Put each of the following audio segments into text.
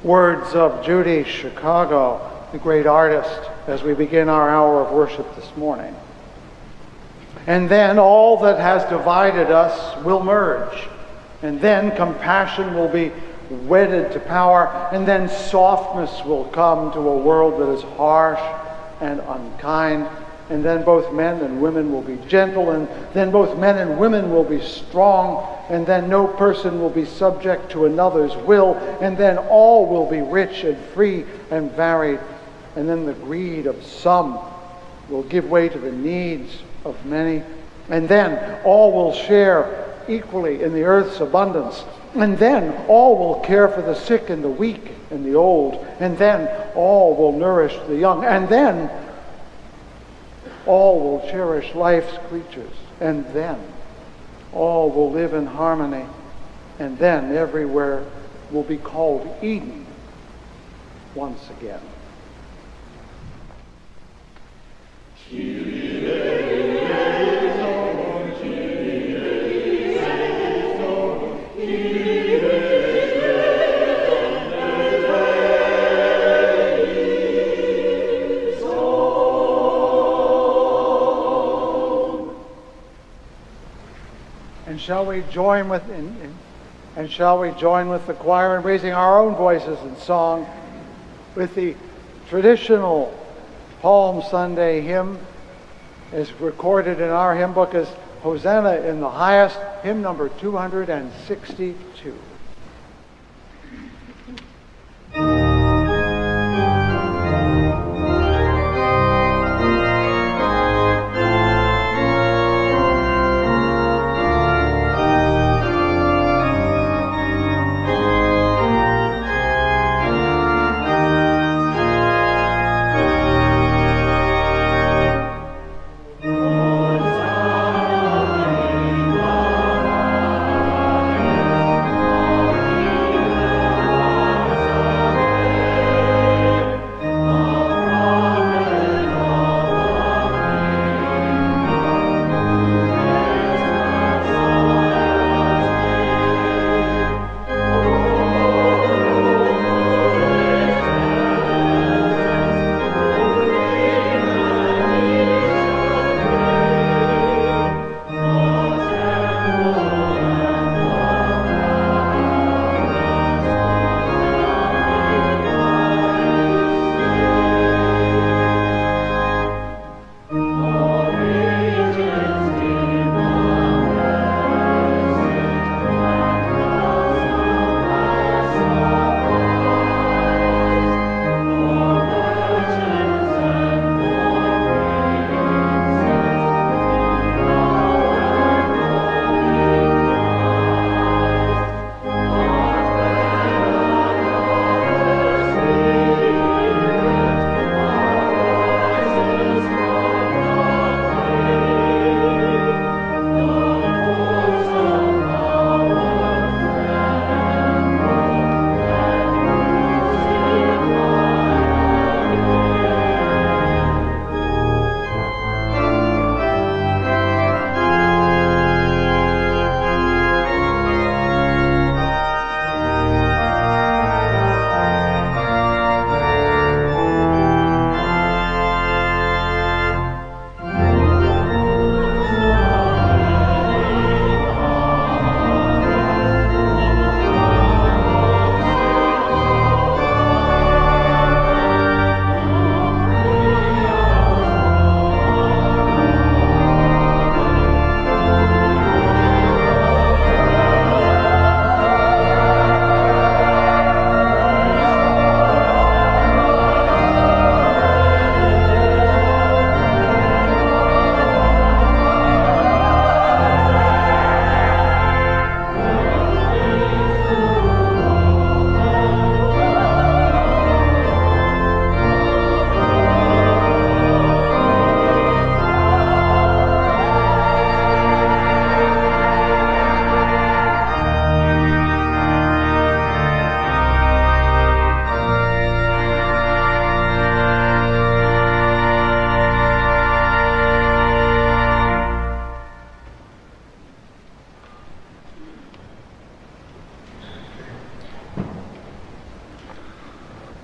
words of Judy Chicago, the great artist, as we begin our hour of worship this morning. And then all that has divided us will merge. And then compassion will be wedded to power. And then softness will come to a world that is harsh and unkind. And then both men and women will be gentle. And then both men and women will be strong. And then no person will be subject to another's will. And then all will be rich and free and varied. And then the greed of some will give way to the needs of many. And then all will share equally in the earth's abundance. And then all will care for the sick and the weak and the old. And then all will nourish the young. And then all will cherish life's creatures. And then all will live in harmony. And then everywhere will be called Eden once again. And shall we join with the choir in raising our own voices in song with the traditional Palm Sunday hymn, as recorded in our hymn book as Hosanna in the Highest, hymn number 262. Hosanna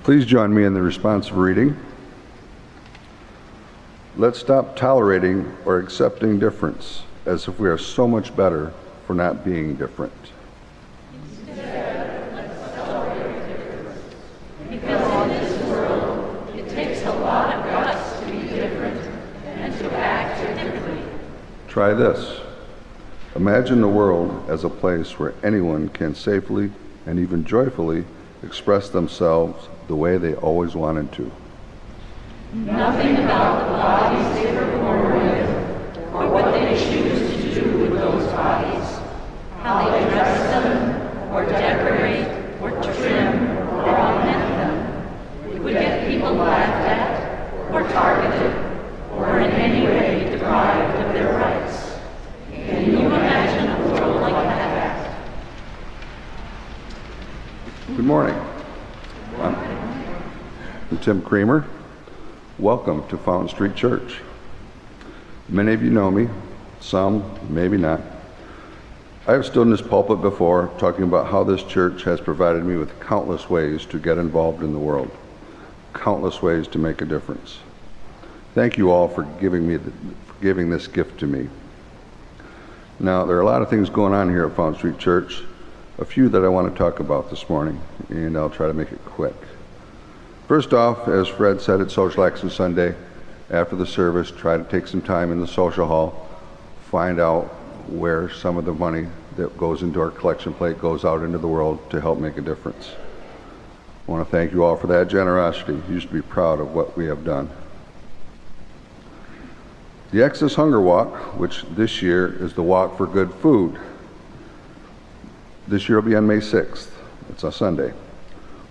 Please join me in the responsive reading. Let's stop tolerating or accepting difference as if we are so much better for not being different. Instead, let's celebrate difference. Because in this world, it takes a lot of guts to be different and to act differently. Try this. Imagine the world as a place where anyone can safely and even joyfully express themselves the way they always wanted to. Nothing about the bodies they were born with, or what they choose to do with those bodies, how they dress them, or decorate, or trim, or augment them, would get people laughed at, or targeted, or in any way deprived of their rights. Can you imagine a world like that? Good morning. I'm Tim Creamer. Welcome to Fountain Street Church. Many of you know me, some maybe not. I have stood in this pulpit before talking about how this church has provided me with countless ways to get involved in the world, countless ways to make a difference. Thank you all for giving this gift to me. Now, there are a lot of things going on here at Fountain Street Church, a few that I want to talk about this morning, and I'll try to make it quick. First off, as Fred said at Social Action Sunday, after the service, try to take some time in the social hall, find out where some of the money that goes into our collection plate goes out into the world to help make a difference. I want to thank you all for that generosity. You should be proud of what we have done. The Exodus Hunger Walk, which this year is the Walk for Good Food. This year will be on May 6th. It's a Sunday.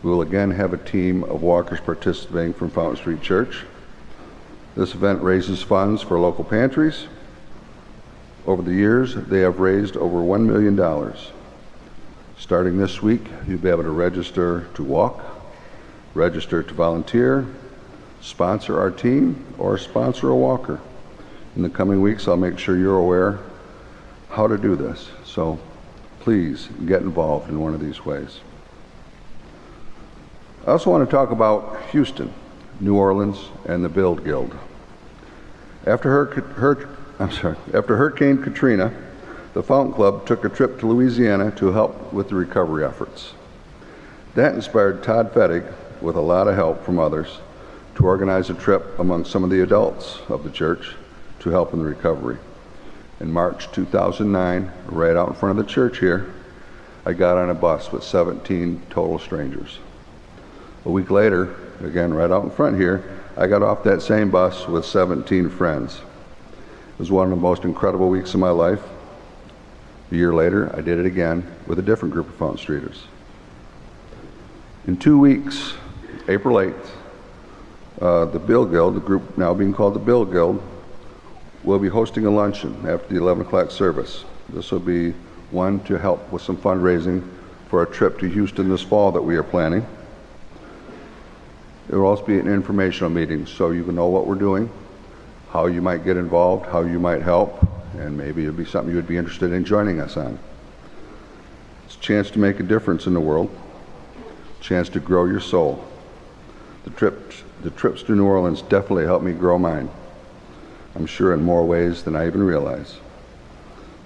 We will again have a team of walkers participating from Fountain Street Church. This event raises funds for local pantries. Over the years, they have raised over $1 million. Starting this week, you'll be able to register to walk, register to volunteer, sponsor our team, or sponsor a walker. In the coming weeks, I'll make sure you're aware how to do this. So please get involved in one of these ways. I also want to talk about Houston, New Orleans, and the Build Guild. After Hurricane Katrina, the Fountain Club took a trip to Louisiana to help with the recovery efforts. That inspired Todd Fettig, with a lot of help from others, to organize a trip among some of the adults of the church to help in the recovery. In March 2009, right out in front of the church here, I got on a bus with 17 total strangers. A week later, again right out in front here, I got off that same bus with 17 friends. It was one of the most incredible weeks of my life. A year later, I did it again with a different group of Fountain Streeters. In 2 weeks, April 8th, the Build Guild, the group now being called the Build Guild, will be hosting a luncheon after the 11 o'clock service. This will be one to help with some fundraising for a trip to Houston this fall that we are planning. There will also be an informational meeting so you can know what we're doing, how you might get involved, how you might help, and maybe it'll be something you would be interested in joining us on. It's a chance to make a difference in the world, a chance to grow your soul. The trips to New Orleans definitely helped me grow mine. I'm sure in more ways than I even realize.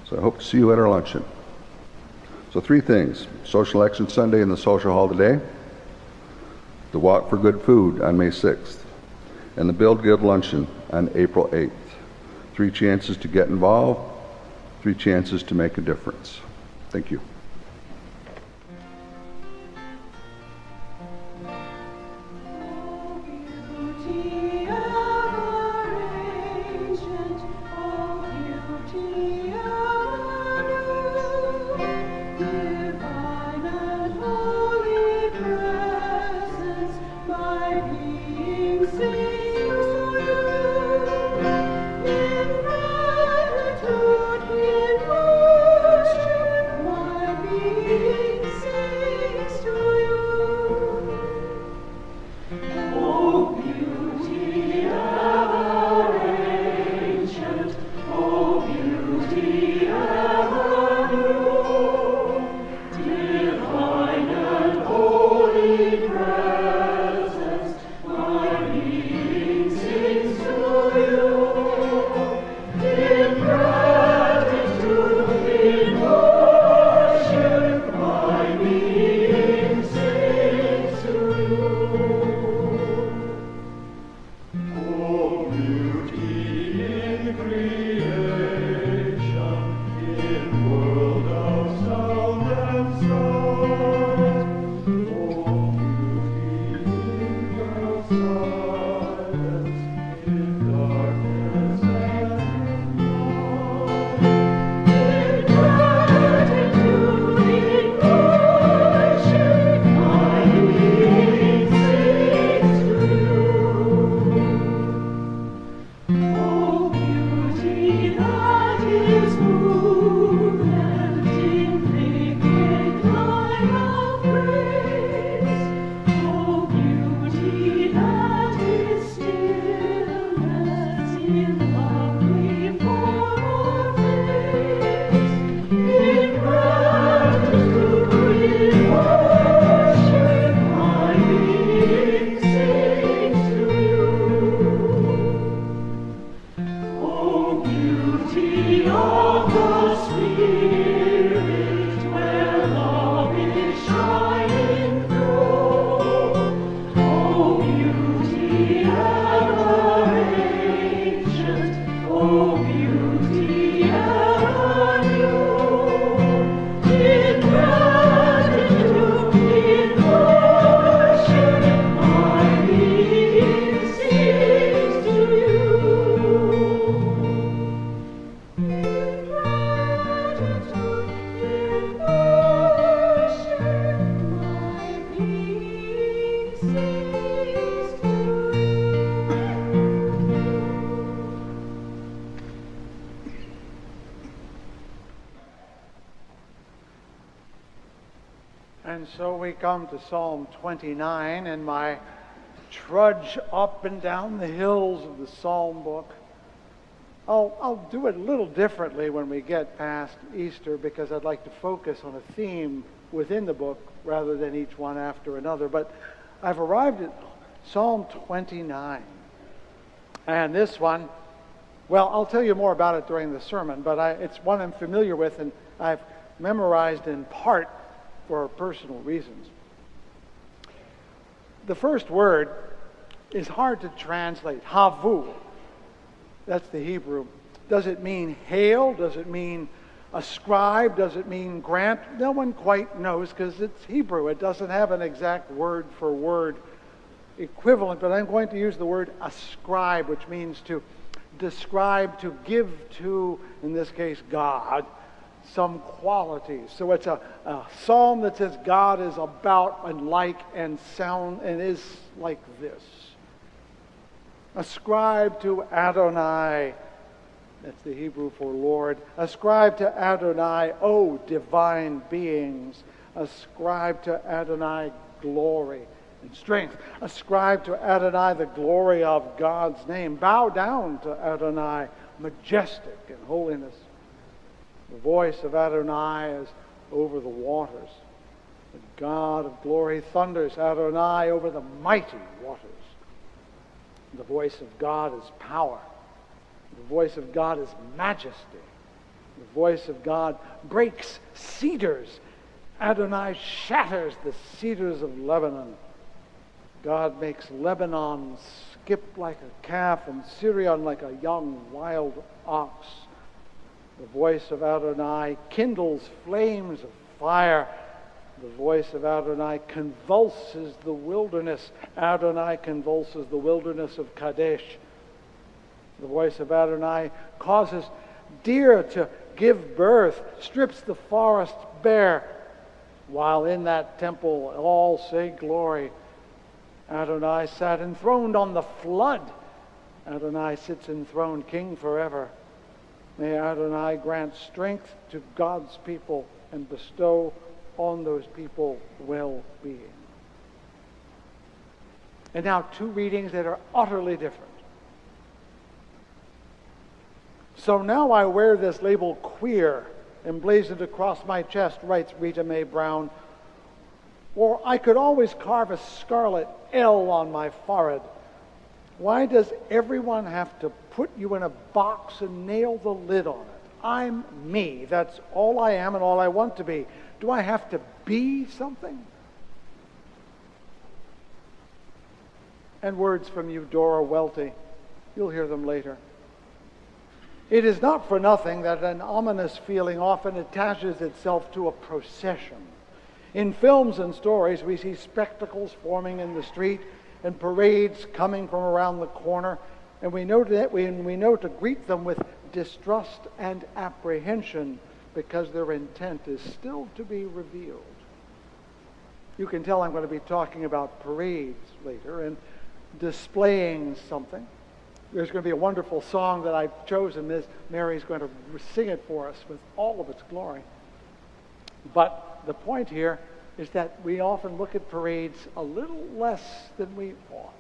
So I hope to see you at our luncheon. So 3 things: Social Action Sunday in the social hall today, the Walk for Good Food on May 6th, and the Build Guild luncheon on April 8th. 3 chances to get involved, 3 chances to make a difference. Thank you. In gratitude, in worship, my And so we come to Psalm 29 and my trudge up and down the hills of the Psalm book. I'll do it a little differently when we get past Easter because I'd like to focus on a theme within the book rather than each one after another. But I've arrived at Psalm 29. And this one, well, I'll tell you more about it during the sermon, but it's one I'm familiar with and I've memorized in part for personal reasons. The first word is hard to translate, havu. That's the Hebrew. Does it mean hail? Does it mean ascribe? Does it mean grant? No one quite knows because it's Hebrew. It doesn't have an exact word for word equivalent, but I'm going to use the word ascribe, which means to describe, to give to, in this case, God, some qualities. So it's a psalm that says God is about and like and sound and is like this. Ascribe to Adonai, that's the Hebrew for Lord. Ascribe to Adonai, O divine beings. Ascribe to Adonai glory and strength. Ascribe to Adonai the glory of God's name. Bow down to Adonai, majestic in holiness. The voice of Adonai is over the waters. The God of glory thunders, Adonai over the mighty waters. The voice of God is power. The voice of God is majesty. The voice of God breaks cedars. Adonai shatters the cedars of Lebanon. God makes Lebanon skip like a calf and Syrian like a young wild ox. The voice of Adonai kindles flames of fire. The voice of Adonai convulses the wilderness. Adonai convulses the wilderness of Kadesh. The voice of Adonai causes deer to give birth, strips the forest bare. While in that temple all say glory. Adonai sat enthroned on the flood. Adonai sits enthroned, king forever. May Adonai grant strength to God's people and bestow on those people well-being. And now two readings that are utterly different. So now I wear this label queer emblazoned across my chest, writes Rita Mae Brown, or I could always carve a scarlet L on my forehead. Why does everyone have to put you in a box and nail the lid on it? I'm me. That's all I am and all I want to be. Do I have to be something? And words from Eudora Welty. You'll hear them later. It is not for nothing that an ominous feeling often attaches itself to a procession. In films and stories, we see spectacles forming in the street and parades coming from around the corner, and we know to greet them with distrust and apprehension because their intent is still to be revealed. You can tell I'm going to be talking about parades later and displaying something. There's going to be a wonderful song that I've chosen. Ms. Mary's going to sing it for us with all of its glory. But the point here is that we often look at parades a little less than we ought.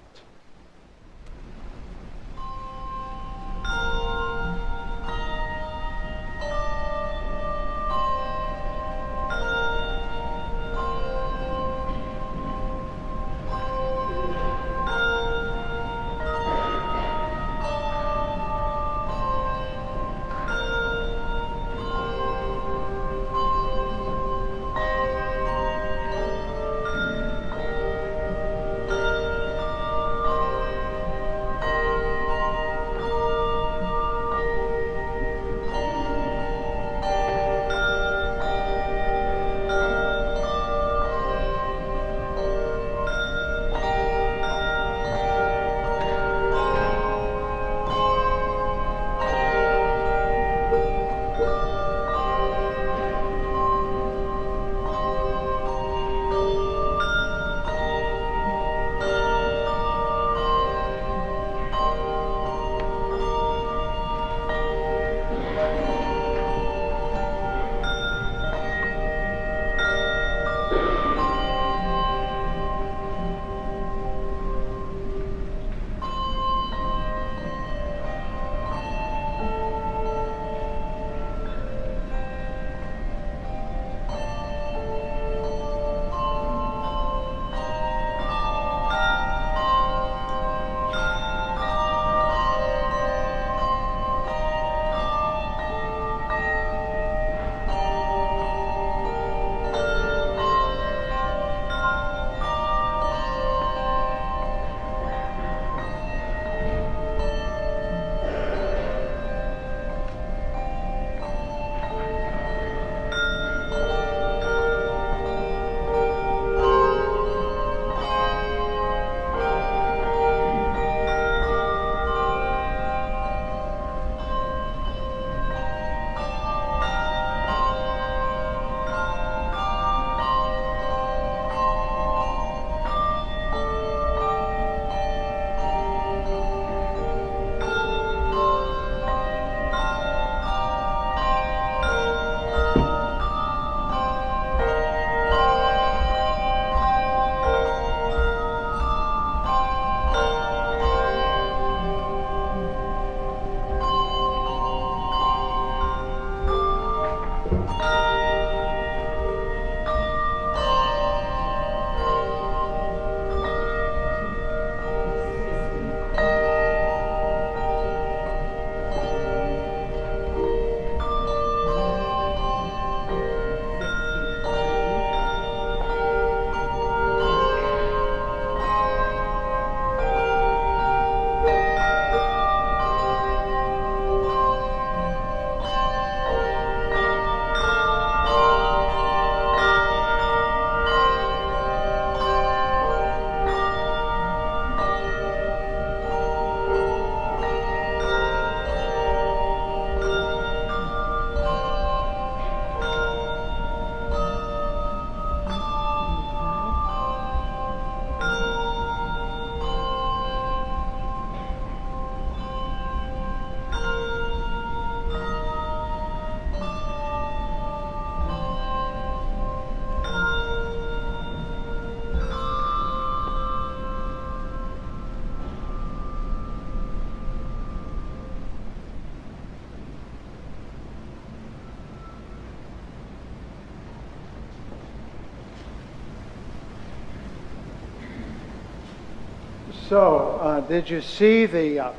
So, did you see the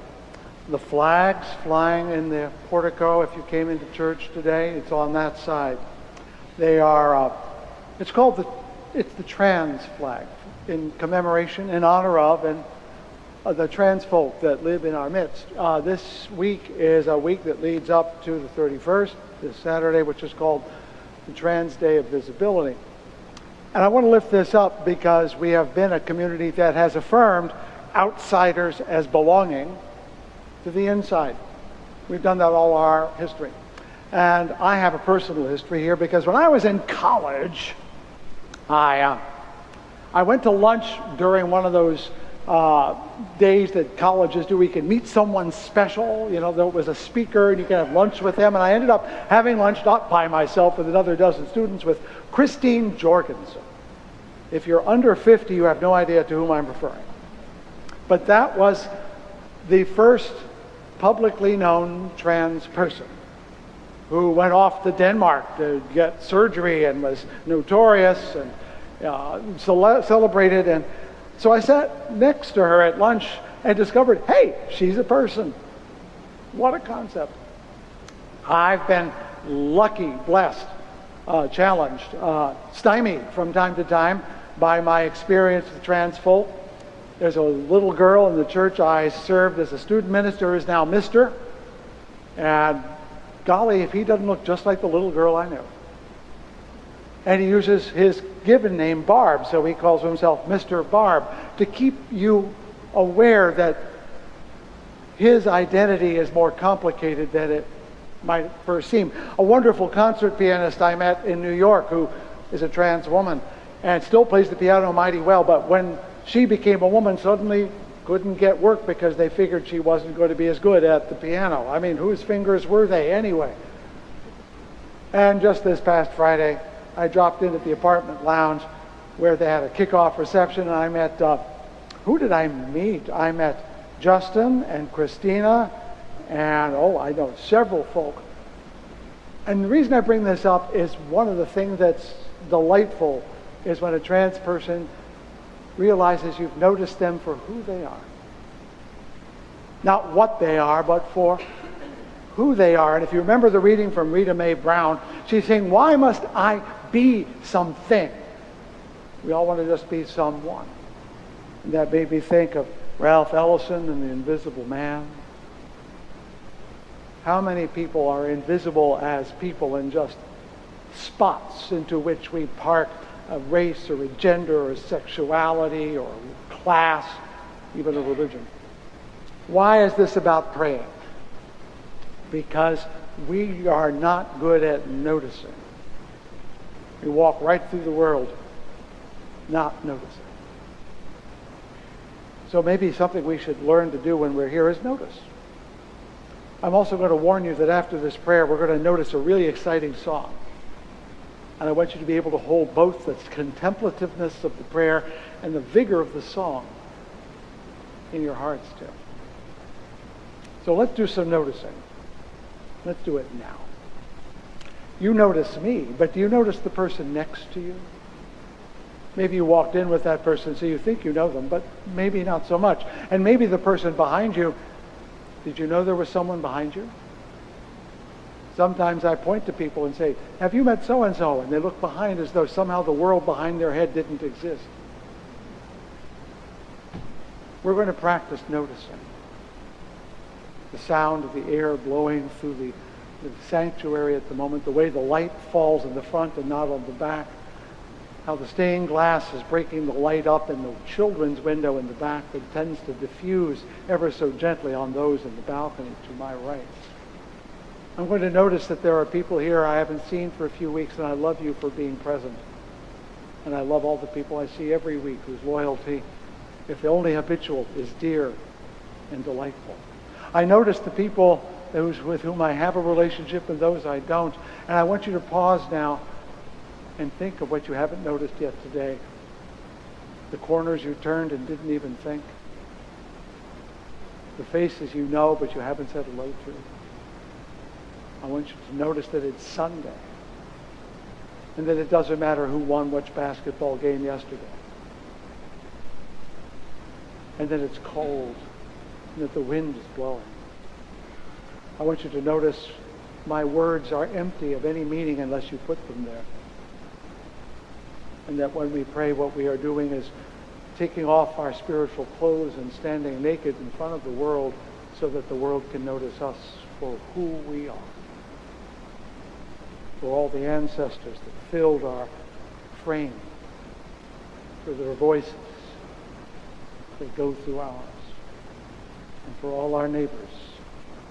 flags flying in the portico if you came into church today? It's on that side. They are, it's the trans flag, in commemoration, in honor of, and the trans folk that live in our midst. This week is a week that leads up to the 31st, this Saturday, which is called the Trans Day of Visibility. And I want to lift this up because we have been a community that has affirmed outsiders as belonging to the inside. We've done that all our history. And I have a personal history here because when I was in college, I went to lunch during one of those days that colleges do. We can meet someone special. You know, there was a speaker and you can have lunch with them. And I ended up having lunch, not by myself, with another dozen students, with Christine Jorgensen. If you're under 50, you have no idea to whom I'm referring. But that was the first publicly known trans person who went off to Denmark to get surgery and was notorious and celebrated. And so I sat next to her at lunch and discovered, hey, she's a person. What a concept. I've been lucky, blessed, challenged, stymied from time to time by my experience with trans folk. There's a little girl in the church I served as a student minister who is now Mr. And golly, if he doesn't look just like the little girl I knew. And he uses his given name, Barb, so he calls himself Mr. Barb, to keep you aware that his identity is more complicated than it might first seem. A wonderful concert pianist I met in New York who is a trans woman and still plays the piano mighty well, but when she became a woman, suddenly couldn't get work because they figured she wasn't going to be as good at the piano. I mean, whose fingers were they anyway? And just this past Friday, I dropped in at the apartment lounge where they had a kickoff reception, and I met, who did I meet? I met Justin and Christina and, I know several folk. And the reason I bring this up is one of the things that's delightful is when a trans person realizes you've noticed them for who they are. Not what they are, but for who they are. And if you remember the reading from Rita Mae Brown, she's saying, why must I be something? We all want to just be someone. And that made me think of Ralph Ellison and the Invisible Man. How many people are invisible as people in just spots into which we park a race or a gender or a sexuality or a class, even a religion? Why is this about praying? Because we are not good at noticing. We walk right through the world not noticing. So maybe something we should learn to do when we're here is notice. I'm also going to warn you that after this prayer, we're going to notice a really exciting song. And I want you to be able to hold both the contemplativeness of the prayer and the vigor of the song in your hearts too. So let's do some noticing. Let's do it now. You notice me, but do you notice the person next to you? Maybe you walked in with that person, so you think you know them, but maybe not so much. And maybe the person behind you, did you know there was someone behind you? Sometimes I point to people and say, have you met so-and-so? And they look behind as though somehow the world behind their head didn't exist. We're going to practice noticing. The sound of the air blowing through the sanctuary at the moment, the way the light falls in the front and not on the back, how the stained glass is breaking the light up in the children's window in the back that tends to diffuse ever so gently on those in the balcony to my right. I'm going to notice that there are people here I haven't seen for a few weeks, and I love you for being present. And I love all the people I see every week whose loyalty, if only habitual, is dear and delightful. I notice the people with whom I have a relationship and those I don't. And I want you to pause now and think of what you haven't noticed yet today. The corners you turned and didn't even think. The faces you know but you haven't said hello to. I want you to notice that it's Sunday and that it doesn't matter who won which basketball game yesterday. and that it's cold, and that the wind is blowing. I want you to notice my words are empty of any meaning unless you put them there. And that when we pray, what we are doing is taking off our spiritual clothes and standing naked in front of the world so that the world can notice us for who we are. For all the ancestors that filled our frame, for their voices that go through ours, and for all our neighbors,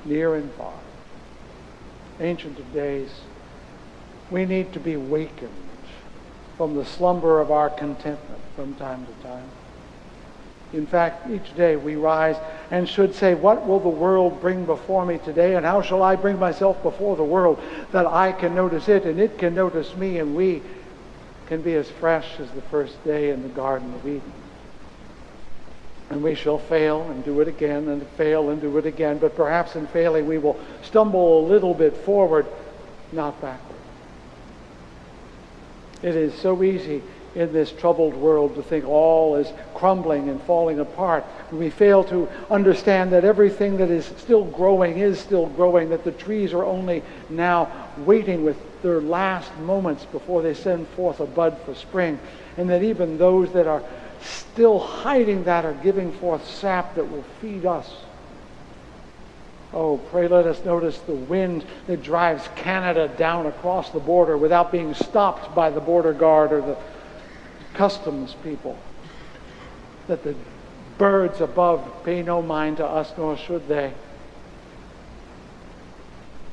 near and far, Ancient of Days, we need to be wakened from the slumber of our contentment from time to time. In fact, each day we rise and should say, what will the world bring before me today, and how shall I bring myself before the world that I can notice it and it can notice me, and we can be as fresh as the first day in the Garden of Eden. And we shall fail and do it again and fail and do it again, but perhaps in failing we will stumble a little bit forward, not backward. It is so easy in this troubled world to think all is crumbling and falling apart. And we fail to understand that everything that is still growing, that the trees are only now waiting with their last moments before they send forth a bud for spring, and that even those that are still hiding that are giving forth sap that will feed us. Oh, pray let us notice the wind that drives Canada down across the border without being stopped by the border guard or the customs people. That the birds above pay no mind to us, nor should they.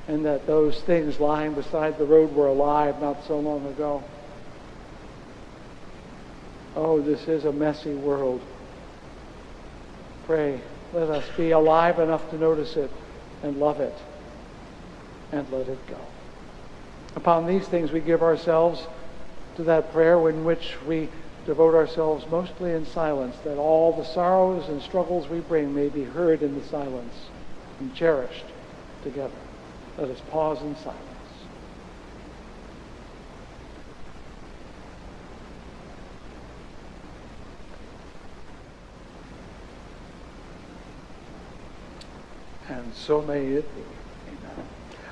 And that those things lying beside the road were alive not so long ago. Oh, this is a messy world. Pray, let us be alive enough to notice it and love it and let it go. Upon these things we give ourselves to that prayer in which we devote ourselves mostly in silence, that all the sorrows and struggles we bring may be heard in the silence and cherished together. Let us pause in silence. And so may it be. Amen.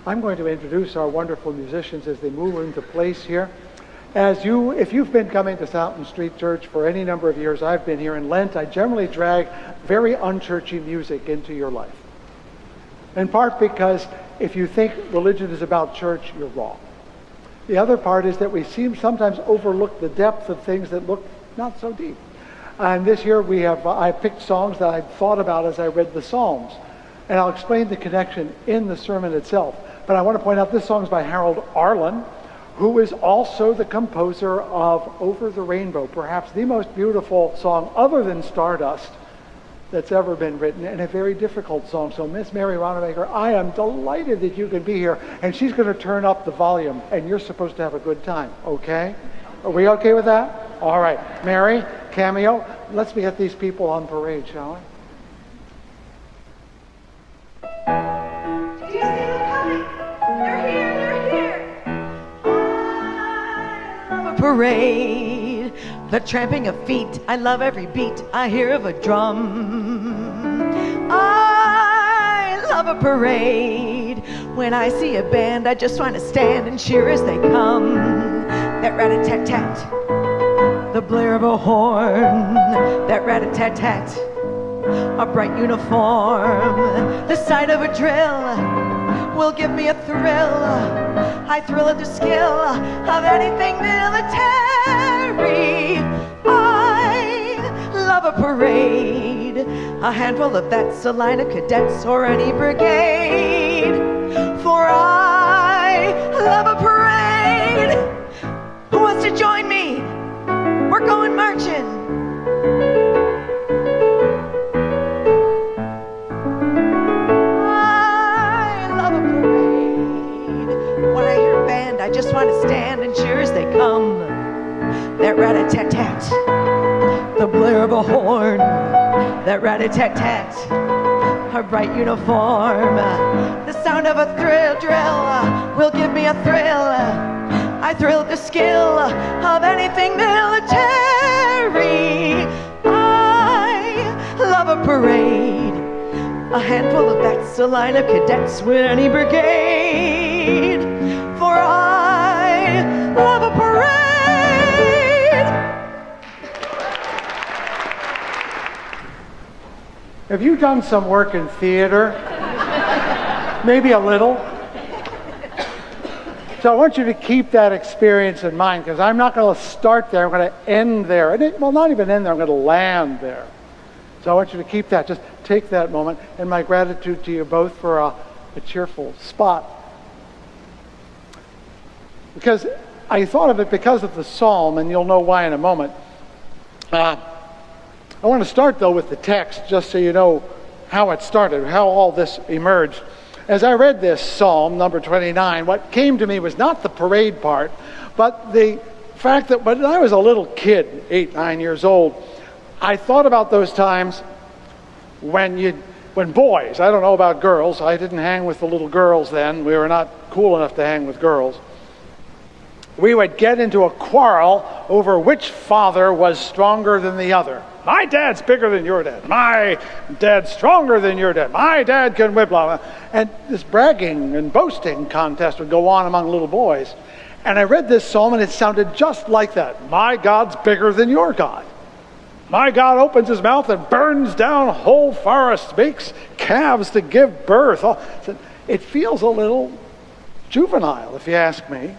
I'm going to introduce our wonderful musicians as they move into place here. If you've been coming to Fountain Street Church for any number of years, I've been here in Lent, I generally drag very unchurchy music into your life. In part because if you think religion is about church, you're wrong. The other part is that we sometimes overlook the depth of things that look not so deep. And this year I picked songs that I thought about as I read the Psalms. And I'll explain the connection in the sermon itself. But I want to point out this song is by Harold Arlen, who is also the composer of Over the Rainbow, perhaps the most beautiful song other than Stardust that's ever been written, and a very difficult song. So Miss Mary Ronemaker, I am delighted that you can be here, and she's going to turn up the volume, and you're supposed to have a good time, okay? Are we okay with that? All right. Mary, cameo, let's get these people on parade, shall we? Did you see them coming? They're here, I love a parade, the tramping of feet. I love every beat I hear of a drum. I love a parade. When I see a band, I just want to stand and cheer as they come. That rat-a-tat-tat, the blare of a horn. That rat-a-tat-tat, a bright uniform. The sight of a drill will give me a thrill. I thrill at the skill of anything military. I love a parade, a handful of vets, a line of cadets, or any brigade. For I love a parade. Who wants to join me? We're going marching. I just want to stand and cheer as they come. That rat-a-tat-tat, the blare of a horn. That rat-a-tat-tat, a bright uniform. The sound of a drill will give me a thrill. I thrill at the skill of anything military. I love parade. A handful of that's a line of cadets with any brigade. For I love a parade. Have you done some work in theater? Maybe a little. So I want you to keep that experience in mind, because I'm not going to start there. I'm going to end there. Well, not even end there. I'm going to land there. So I want you to keep that. Just take that moment. And my gratitude to you both for a cheerful spot. Because I thought of it because of the psalm, and you'll know why in a moment. I want to start, though, with the text, just so you know how it started, how all this emerged. As I read this psalm, number 29, what came to me was not the parade part, but the fact that when I was a little kid, 8, 9 years old, I thought about those times when boys, I don't know about girls, I didn't hang with the little girls then, we were not cool enough to hang with girls. We would get into a quarrel over which father was stronger than the other. My dad's bigger than your dad. My dad's stronger than your dad. My dad can whip, blah, blah. And this bragging and boasting contest would go on among little boys. And I read this psalm and it sounded just like that. My God's bigger than your God. My God opens his mouth and burns down whole forests, makes calves to give birth. It feels a little juvenile, if you ask me.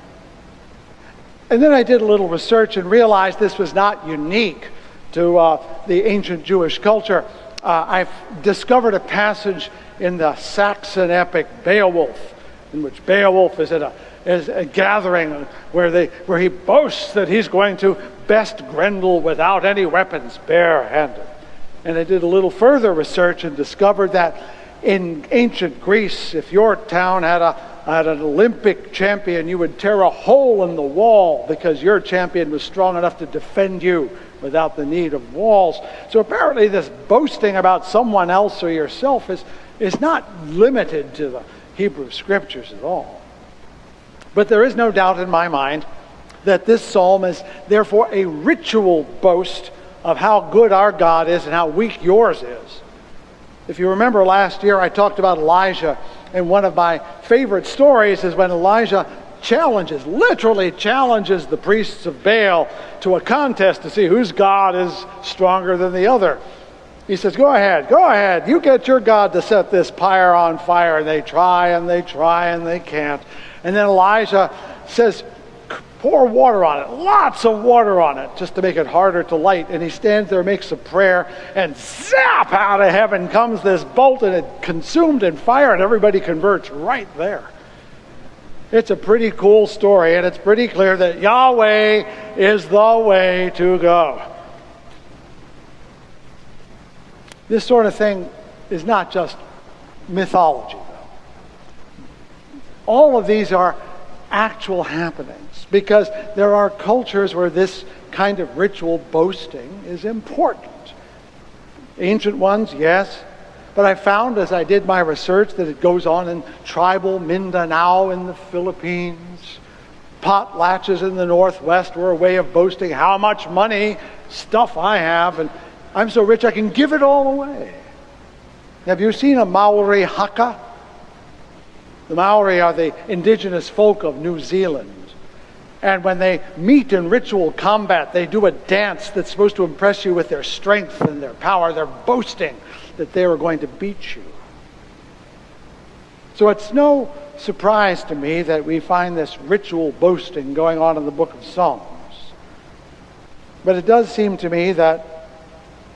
And then I did a little research and realized this was not unique to the ancient Jewish culture. I've discovered a passage in the Saxon epic Beowulf, in which Beowulf is at a gathering where he boasts that he's going to best Grendel without any weapons, barehanded. And I did a little further research and discovered that in ancient Greece, if your town had an Olympic champion, you would tear a hole in the wall because your champion was strong enough to defend you without the need of walls. So apparently this boasting about someone else or yourself is not limited to the Hebrew Scriptures at all. But there is no doubt in my mind that this psalm is therefore a ritual boast of how good our God is and how weak yours is. If you remember last year, I talked about Elijah, and one of my favorite stories is when Elijah literally challenges the priests of Baal to a contest to see whose God is stronger than the other. He says, go ahead, you get your God to set this pyre on fire. And they try and they can't. And then Elijah says, pour water on it, lots of water on it, just to make it harder to light. And he stands there, makes a prayer, and zap, out of heaven comes this bolt, and it consumed in fire, and everybody converts right there. It's a pretty cool story, and it's pretty clear that Yahweh is the way to go. This sort of thing is not just mythology, though. All of these are actual happenings, because there are cultures where this kind of ritual boasting is important. Ancient ones, yes, but I found as I did my research that it goes on in tribal Mindanao in the Philippines. Potlatches in the Northwest were a way of boasting how much money, stuff I have, and I'm so rich I can give it all away. Have you seen a Maori haka? The Maori are the indigenous folk of New Zealand. And when they meet in ritual combat, they do a dance that's supposed to impress you with their strength and their power. They're boasting that they are going to beat you. So it's no surprise to me that we find this ritual boasting going on in the book of Psalms. But it does seem to me that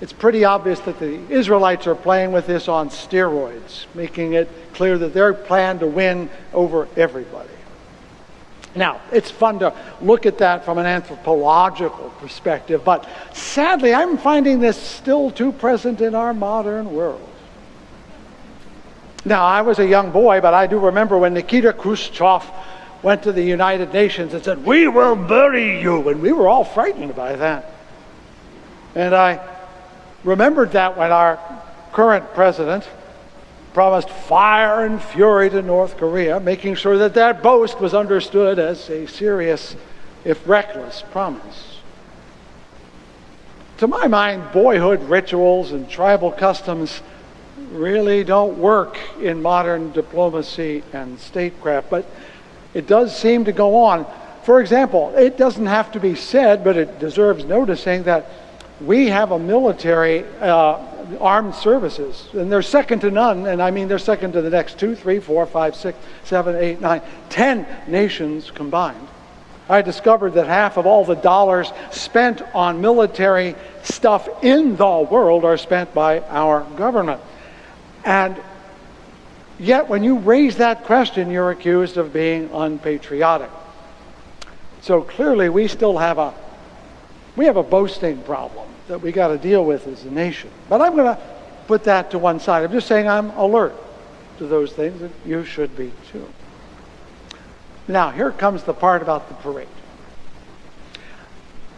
it's pretty obvious that the Israelites are playing with this on steroids, making it clear that their plan to win over everybody. Now, it's fun to look at that from an anthropological perspective, but sadly, I'm finding this still too present in our modern world. Now, I was a young boy, but I do remember when Nikita Khrushchev went to the United Nations and said, "We will bury you," and we were all frightened by that. And I remembered that when our current president promised fire and fury to North Korea, making sure that that boast was understood as a serious, if reckless, promise. To my mind, boyhood rituals and tribal customs really don't work in modern diplomacy and statecraft, but it does seem to go on. For example, it doesn't have to be said, but it deserves noticing that we have a military armed services, and they're second to none, and I mean they're second to the next 2, 3, 4, 5, 6, 7, 8, 9, 10 nations combined. I discovered that half of all the dollars spent on military stuff in the world are spent by our government. And yet when you raise that question, you're accused of being unpatriotic. So clearly we still have a boasting problem that we got to deal with as a nation. But I'm going to put that to one side. I'm just saying I'm alert to those things, and you should be too. Now, here comes the part about the parade.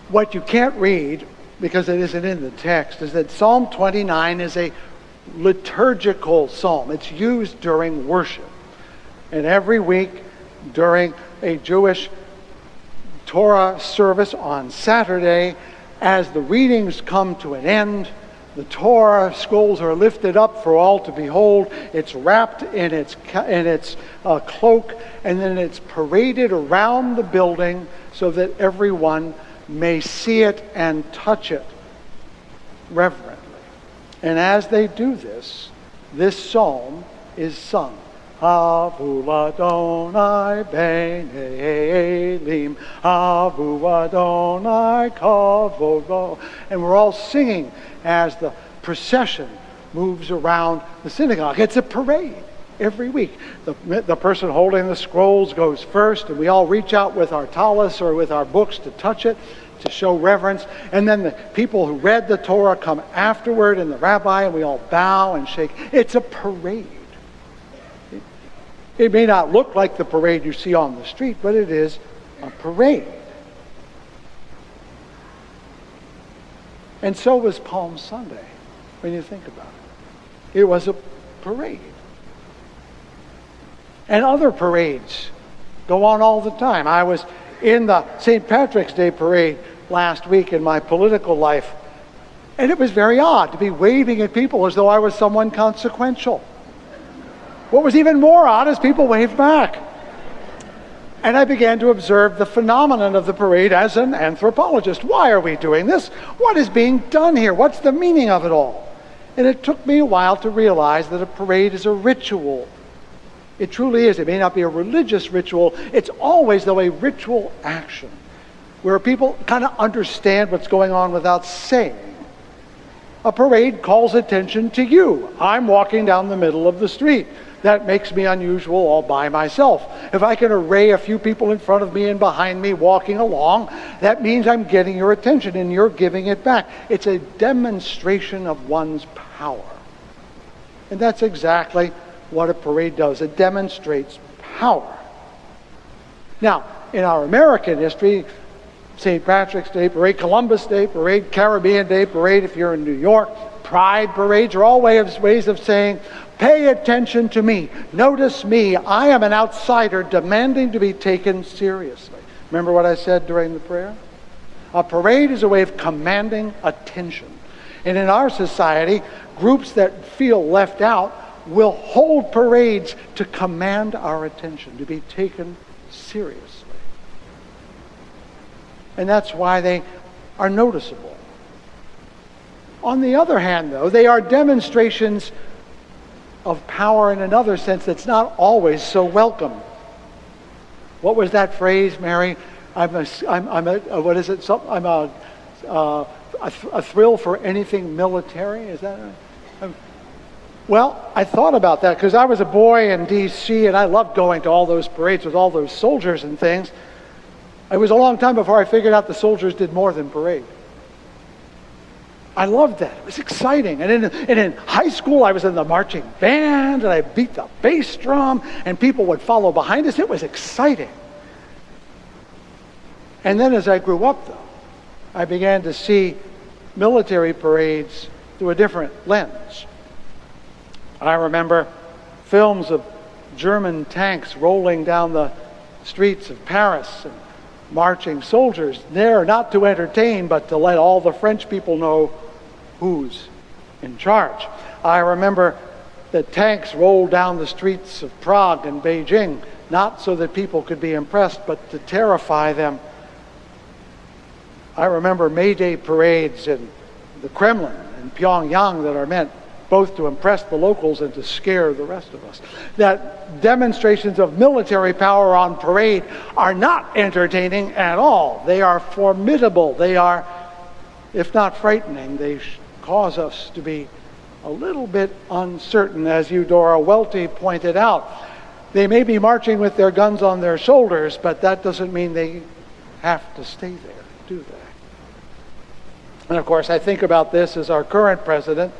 What you can't read, because it isn't in the text, is that Psalm 29 is a liturgical psalm. It's used during worship. And every week during a Jewish Torah service on Saturday, as the readings come to an end, the Torah scrolls are lifted up for all to behold. It's wrapped in its cloak, and then it's paraded around the building so that everyone may see it and touch it reverently. And as they do this, this psalm is sung. Havu Adonai b'nei elim, Havu Adonai kavodo. And we're all singing as the procession moves around the synagogue. It's a parade every week. The person holding the scrolls goes first, and we all reach out with our talis or with our books to touch it, to show reverence. And then the people who read the Torah come afterward, and the rabbi, and we all bow and shake. It's a parade. It may not look like the parade you see on the street, but it is a parade. And so was Palm Sunday, when you think about it. It was a parade. And other parades go on all the time. I was in the St. Patrick's Day parade last week in my political life, and it was very odd to be waving at people as though I was someone consequential. What was even more odd is people waved back. And I began to observe the phenomenon of the parade as an anthropologist. Why are we doing this? What is being done here? What's the meaning of it all? And it took me a while to realize that a parade is a ritual. It truly is. It may not be a religious ritual. It's always, though, a ritual action where people kind of understand what's going on without saying. A parade calls attention to you. I'm walking down the middle of the street. That makes me unusual all by myself. If I can array a few people in front of me and behind me walking along, that means I'm getting your attention and you're giving it back. It's a demonstration of one's power. And that's exactly what a parade does. It demonstrates power. Now, in our American history, St. Patrick's Day Parade, Columbus Day Parade, Caribbean Day Parade, if you're in New York, Pride parades are all ways of saying, pay attention to me. Notice me. I am an outsider demanding to be taken seriously. Remember what I said during the prayer? A parade is a way of commanding attention. And in our society, groups that feel left out will hold parades to command our attention, to be taken seriously. And that's why they are noticeable. On the other hand, though, they are demonstrations of power in another sense that's not always so welcome. What was that phrase, Mary? I'm a thrill for anything military. Is that? Well, I thought about that because I was a boy in D.C. and I loved going to all those parades with all those soldiers and things. It was a long time before I figured out the soldiers did more than parade. I loved that. It was exciting. And in high school, I was in the marching band, and I beat the bass drum, and people would follow behind us. It was exciting. And then as I grew up, though, I began to see military parades through a different lens. I remember films of German tanks rolling down the streets of Paris and marching soldiers there not to entertain, but to let all the French people know who's in charge. I remember that tanks rolled down the streets of Prague and Beijing, not so that people could be impressed, but to terrify them. I remember May Day parades in the Kremlin and Pyongyang that are meant both to impress the locals and to scare the rest of us. That demonstrations of military power on parade are not entertaining at all. They are formidable. They are, if not frightening, they cause us to be a little bit uncertain, as Eudora Welty pointed out. They may be marching with their guns on their shoulders, but that doesn't mean they have to stay there, do they? And of course, I think about this as our current president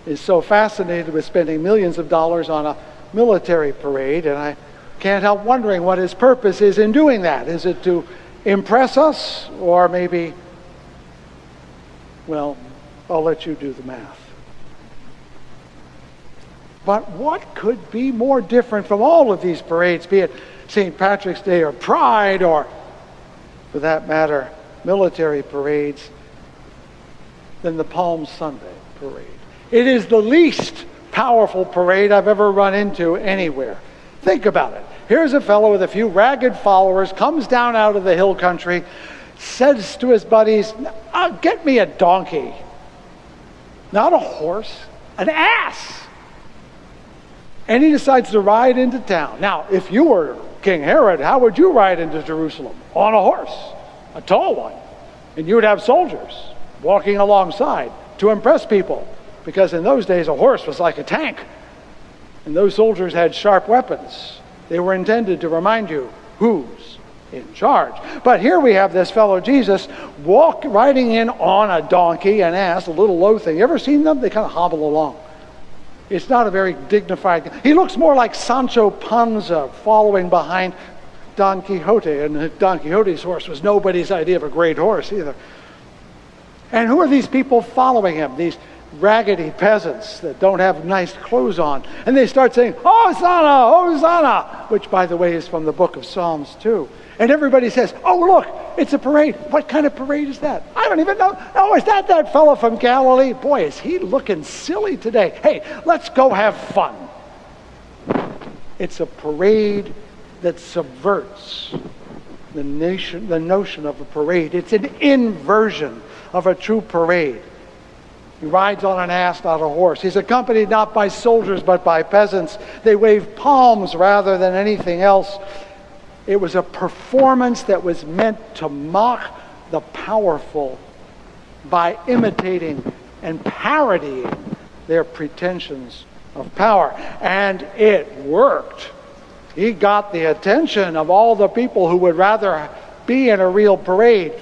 is so fascinated with spending millions of dollars on a military parade, and I can't help wondering what his purpose is in doing that. Is it to impress us, or maybe, well, I'll let you do the math. But what could be more different from all of these parades, be it St. Patrick's Day or Pride, or, for that matter, military parades, than the Palm Sunday parade? It is the least powerful parade I've ever run into anywhere. Think about it. Here's a fellow with a few ragged followers, comes down out of the hill country, says to his buddies, get me a donkey. Not a horse, an ass. And he decides to ride into town. Now, if you were King Herod, how would you ride into Jerusalem? On a horse, a tall one. And you would have soldiers walking alongside to impress people. Because in those days, a horse was like a tank. And those soldiers had sharp weapons. They were intended to remind you who's in charge. But here we have this fellow Jesus riding in on a donkey, an ass, a little low thing. You ever seen them? They kind of hobble along. It's not a very dignified... He looks more like Sancho Panza following behind Don Quixote. And Don Quixote's horse was nobody's idea of a great horse either. And who are these people following him? These raggedy peasants that don't have nice clothes on. And they start saying, Hosanna, Hosanna, which, by the way, is from the book of Psalms too. And everybody says, oh, look, it's a parade. What kind of parade is that? I don't even know. Oh, is that fellow from Galilee? Boy, is he looking silly today. Hey, let's go have fun. It's a parade that subverts the notion of a parade. It's an inversion of a true parade. He rides on an ass, not a horse. He's accompanied not by soldiers, but by peasants. They wave palms rather than anything else. It was a performance that was meant to mock the powerful by imitating and parodying their pretensions of power. And it worked. He got the attention of all the people who would rather be in a real parade.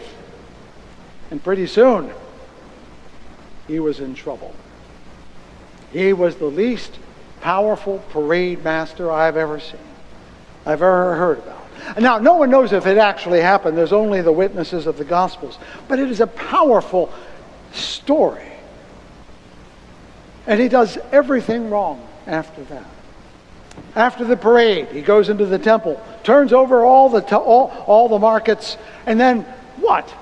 And pretty soon, he was in trouble. He was the least powerful parade master I've ever seen, I've ever heard about. Now, no one knows if it actually happened. There's only the witnesses of the Gospels. But it is a powerful story. And he does everything wrong after that. After the parade, he goes into the temple, turns over all the markets, and then what?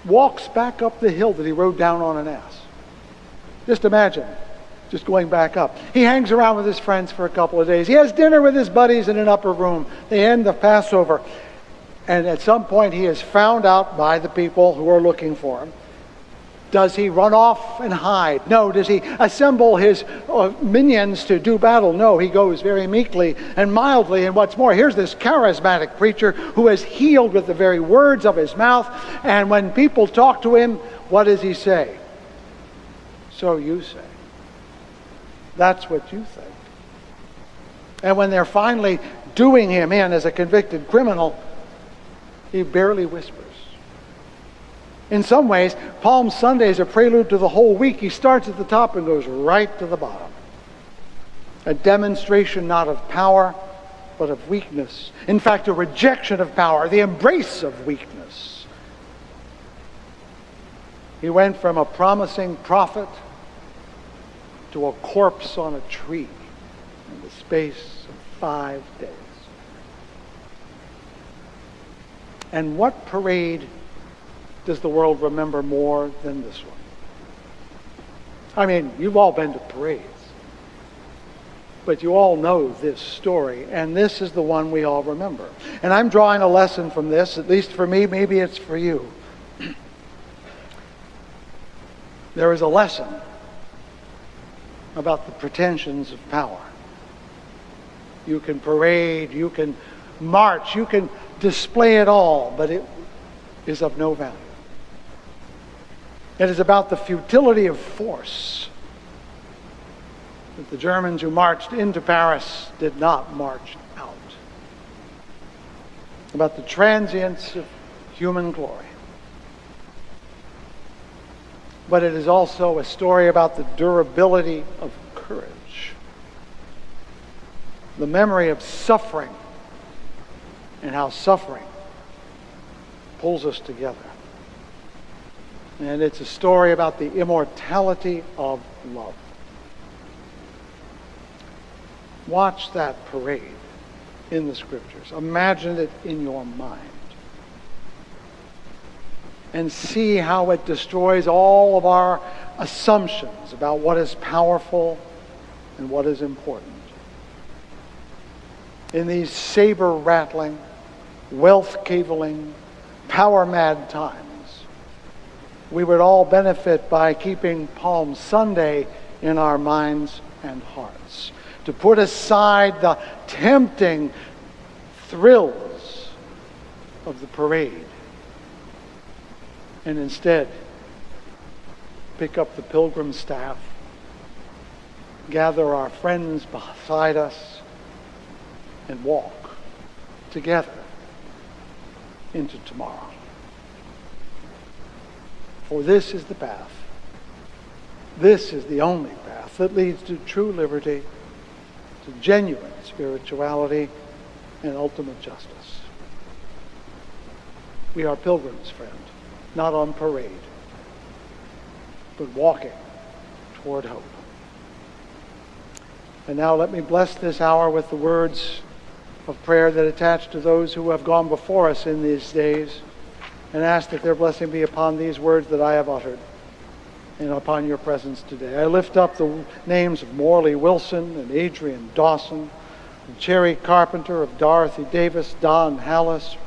Walks back up the hill that he rode down on an ass. Just imagine, just going back up. He hangs around with his friends for a couple of days. He has dinner with his buddies in an upper room. They end the Passover. And at some point he is found out by the people who are looking for him. Does he run off and hide? No. Does he assemble his minions to do battle? No. He goes very meekly and mildly. And what's more, here's this charismatic preacher who has healed with the very words of his mouth. And when people talk to him, what does he say? So you say. That's what you think. And when they're finally doing him in as a convicted criminal, he barely whispers. In some ways, Palm Sunday is a prelude to the whole week. He starts at the top and goes right to the bottom. A demonstration not of power, but of weakness. In fact, a rejection of power, the embrace of weakness. He went from a promising prophet to a corpse on a tree in the space of 5 days. And what parade does the world remember more than this one? I mean, you've all been to parades, but you all know this story, and this is the one we all remember. And I'm drawing a lesson from this, at least for me, maybe it's for you. There is a lesson about the pretensions of power. You can parade, you can march, you can display it all, but it is of no value. It is about the futility of force. That the Germans who marched into Paris did not march out. About the transience of human glory. But it is also a story about the durability of courage. The memory of suffering and how suffering pulls us together. And it's a story about the immortality of love. Watch that parade in the Scriptures. Imagine it in your mind. And see how it destroys all of our assumptions about what is powerful and what is important. In these saber-rattling, wealth-caviling, power-mad times, we would all benefit by keeping Palm Sunday in our minds and hearts. To put aside the tempting thrills of the parade and instead pick up the pilgrim staff, gather our friends beside us, and walk together into tomorrow. For this is the path. This is the only path that leads to true liberty, to genuine spirituality, and ultimate justice. We are pilgrims, friend, not on parade, but walking toward hope. And now let me bless this hour with the words of prayer that attach to those who have gone before us in these days, and ask that their blessing be upon these words that I have uttered and upon your presence today. I lift up the names of Morley Wilson and Adrian Dawson, and Cherry Carpenter, of Dorothy Davis, Don Hallis,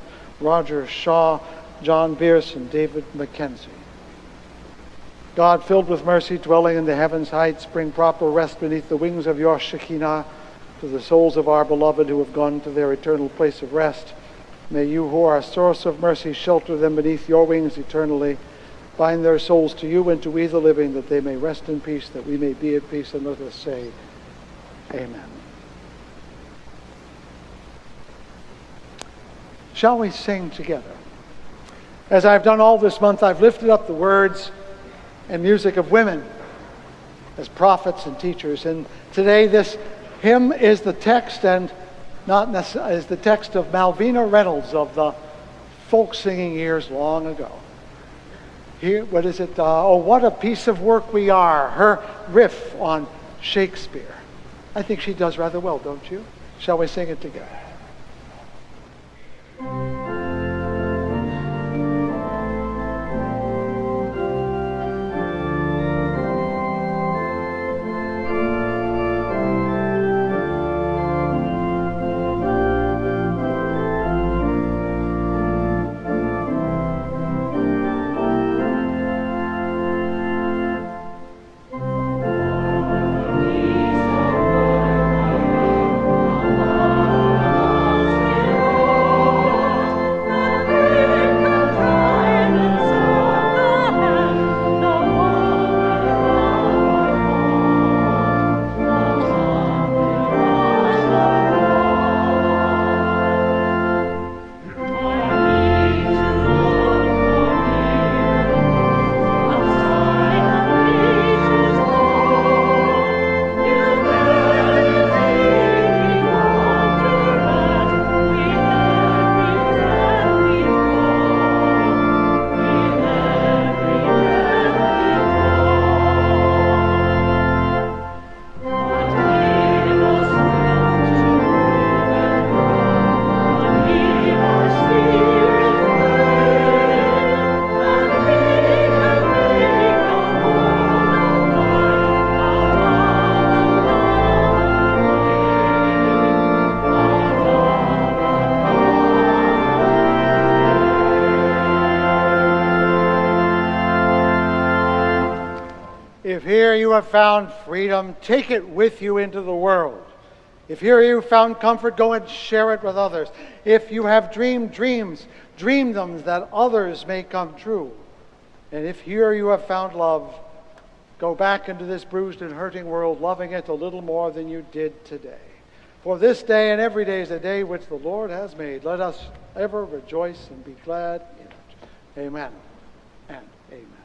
Roger Shaw, John Bierce, and David McKenzie. God, filled with mercy, dwelling in the heavens heights, bring proper rest beneath the wings of your Shekinah to the souls of our beloved who have gone to their eternal place of rest. May you, who are a source of mercy, shelter them beneath your wings eternally. Bind their souls to you and to we the living, that they may rest in peace, that we may be at peace. And let us say, Amen. Shall we sing together? As I've done all this month, I've lifted up the words and music of women as prophets and teachers. And today this hymn is the text, and not necessarily is the text of Malvina Reynolds of the folk singing years long ago. Here, what is it? Oh, what a piece of work we are. Her riff on Shakespeare. I think she does rather well, don't you? Shall we sing it together? If here you have found freedom, take it with you into the world. If here you found comfort, go and share it with others. If you have dreamed dreams, dream them that others may come true. And if here you have found love, go back into this bruised and hurting world, loving it a little more than you did today. For this day and every day is a day which the Lord has made. Let us ever rejoice and be glad in it. Amen and amen.